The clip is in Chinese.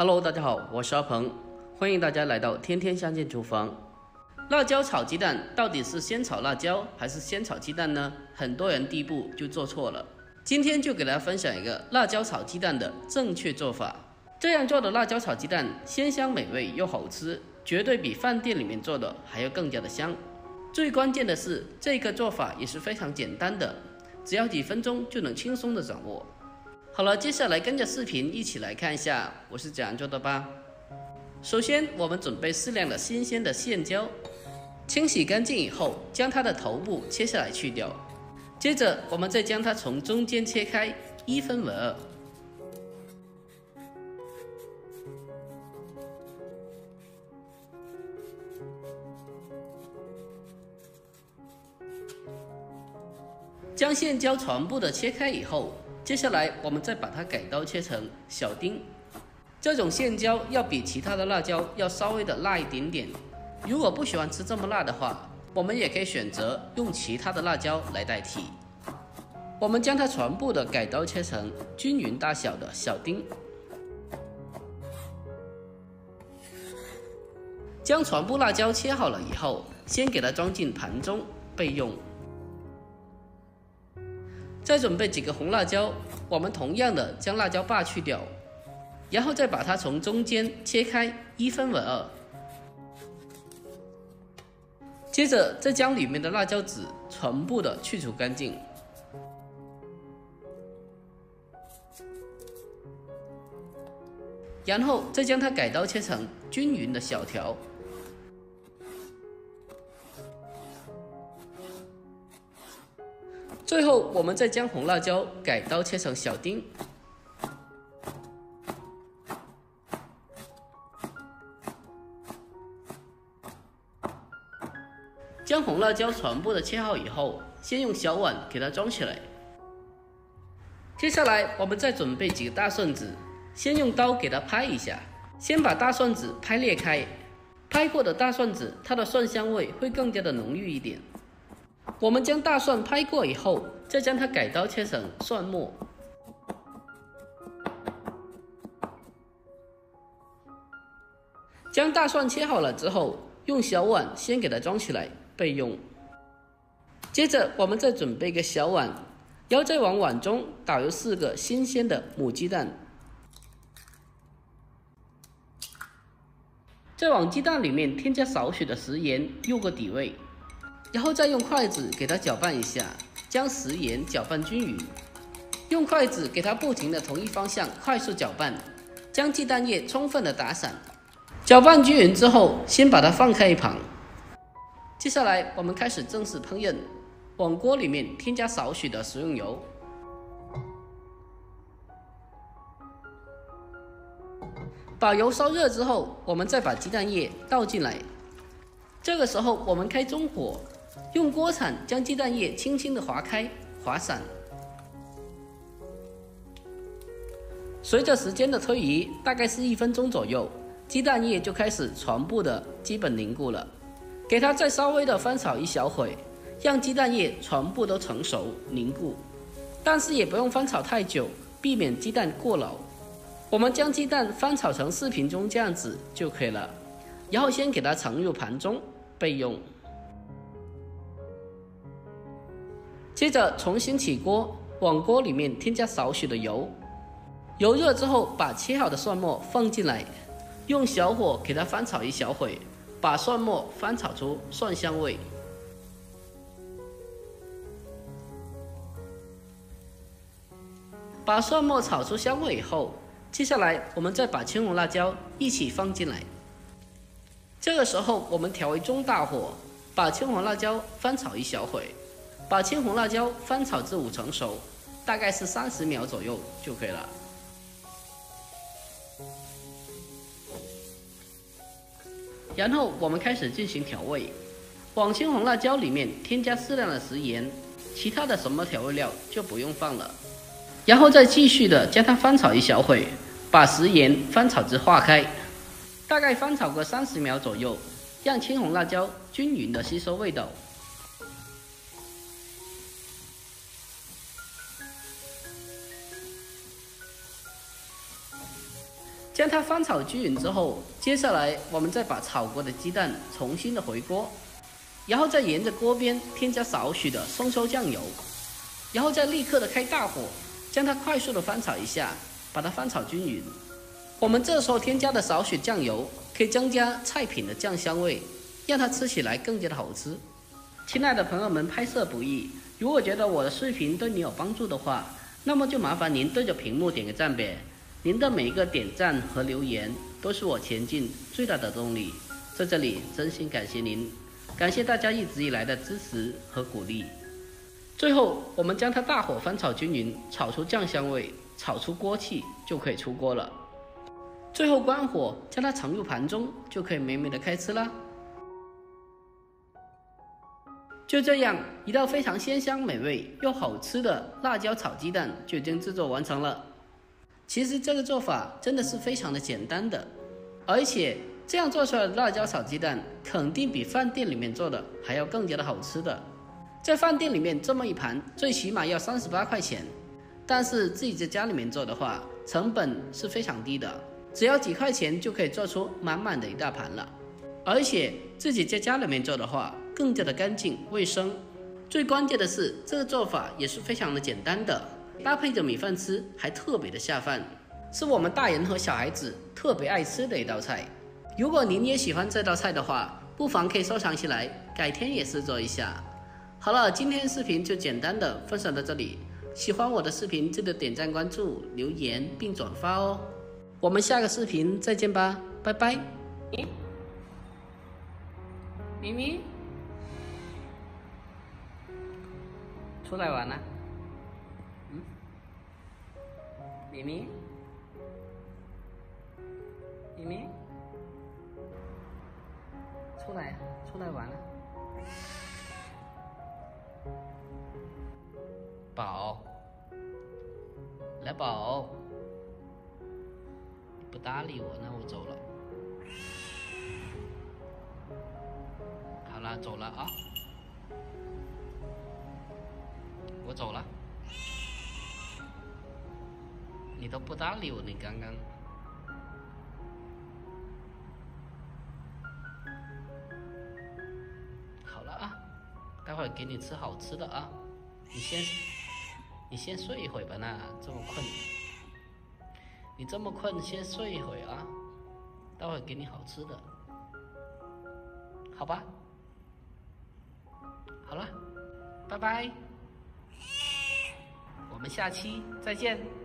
Hello， 大家好，我是阿鹏，欢迎大家来到天天相见厨房。辣椒炒鸡蛋到底是先炒辣椒还是先炒鸡蛋呢？很多人第一步就做错了。今天就给大家分享一个辣椒炒鸡蛋的正确做法。这样做的辣椒炒鸡蛋鲜香美味又好吃，绝对比饭店里面做的还要更加的香。最关键的是，这个做法也是非常简单的，只要几分钟就能轻松的掌握。好了，接下来跟着视频一起来看一下我是怎样做的吧。首先，我们准备适量的新鲜的线椒，清洗干净以后，将它的头部切下来去掉。接着，我们再将它从中间切开，1分为2。将线椒全部的切开以后，接下来我们再把它改刀切成小丁。这种线椒要比其他的辣椒要稍微的辣一点点。如果不喜欢吃这么辣的话，我们也可以选择用其他的辣椒来代替。我们将它全部的改刀切成均匀大小的小丁。将全部辣椒切好了以后，先给它装进盘中备用。再准备几个红辣椒，我们同样的将辣椒把去掉，然后再把它从中间切开，1分为2。接着再将里面的辣椒籽全部的去除干净。然后再将它改刀切成均匀的小条。最后，我们再将红辣椒改刀切成小丁。将红辣椒全部的切好以后，先用小碗给它装起来。接下来，我们再准备几个大蒜子，先用刀给它拍一下，先把大蒜子拍裂开。拍过的大蒜子，它的蒜香味会更加的浓郁一点。我们将大蒜拍过以后，再将它改刀切成蒜末。将大蒜切好了之后，用小碗先给它装起来备用。接着我们再准备一个小碗，然后再往碗中倒入4个新鲜的母鸡蛋。再往鸡蛋里面添加少许的食盐，入个底味。然后再用筷子给它搅拌一下，将食盐搅拌均匀。用筷子给它不停的同一方向快速搅拌，将鸡蛋液充分的打散。搅拌均匀之后，先把它放开一旁。接下来我们开始正式烹饪，往锅里面添加少许的食用油。把油烧热之后，我们再把鸡蛋液倒进来。这个时候我们开中火，用锅铲将鸡蛋液轻轻的划开、划散。随着时间的推移，大概是1分钟左右，鸡蛋液就开始全部的基本凝固了。给它再稍微的翻炒一小会，让鸡蛋液全部都成熟凝固，但是也不用翻炒太久，避免鸡蛋过老。我们将鸡蛋翻炒成视频中这样子就可以了，然后先给它盛入盘中备用。接着重新起锅，往锅里面添加少许的油。油热之后，把切好的蒜末放进来，用小火给它翻炒一小会，把蒜末翻炒出蒜香味。把蒜末炒出香味以后，接下来我们再把青红辣椒一起放进来。这个时候我们调为中大火，把青红辣椒翻炒一小会，把青红辣椒翻炒至5成熟，大概是30秒左右就可以了。然后我们开始进行调味，往青红辣椒里面添加适量的食盐，其他的什么调味料就不用放了。然后再继续的将它翻炒一小会，把食盐翻炒至化开，大概翻炒个30秒左右，让青红辣椒均匀的吸收味道。将它翻炒均匀之后，接下来我们再把炒过的鸡蛋重新的回锅，然后再沿着锅边添加少许的生抽酱油，然后再立刻的开大火，将它快速的翻炒一下，把它翻炒均匀。我们这时候添加的少许酱油，可以增加菜品的酱香味，让它吃起来更加的好吃。亲爱的朋友们，拍摄不易，如果觉得我的视频对你有帮助的话，那么就麻烦您对着屏幕点个赞呗。您的每一个点赞和留言都是我前进最大的动力，在这里真心感谢您，感谢大家一直以来的支持和鼓励。最后我们将它大火翻炒均匀，炒出酱香味，炒出锅气，就可以出锅了。最后关火，将它盛入盘中，就可以美美的开吃啦。就这样，一道非常鲜香美味又好吃的辣椒炒鸡蛋就已经制作完成了。其实这个做法真的是非常的简单的，而且这样做出来的辣椒炒鸡蛋肯定比饭店里面做的还要更加的好吃的。在饭店里面这么一盘最起码要38块钱，但是自己在家里面做的话，成本是非常低的，只要几块钱就可以做出满满的一大盘了。而且自己在家里面做的话，更加的干净卫生。最关键的是，这个做法也是非常的简单的，搭配着米饭吃还特别的下饭，是我们大人和小孩子特别爱吃的一道菜。如果您也喜欢这道菜的话，不妨可以收藏起来，改天也试做一下。好了，今天视频就简单的分享到这里，喜欢我的视频记得点赞关注留言并转发哦。我们下个视频再见吧，拜拜。咪咪出来玩了。咪咪咪咪出来玩了。宝来宝，你不搭理我，那我走了。好了，走了啊，我走了。你都不搭理我，你刚刚。好了啊，待会儿给你吃好吃的啊。你先睡一会吧，那这么困，你这么困，先睡一会啊。待会儿给你好吃的，好吧？好了，拜拜，我们下期再见。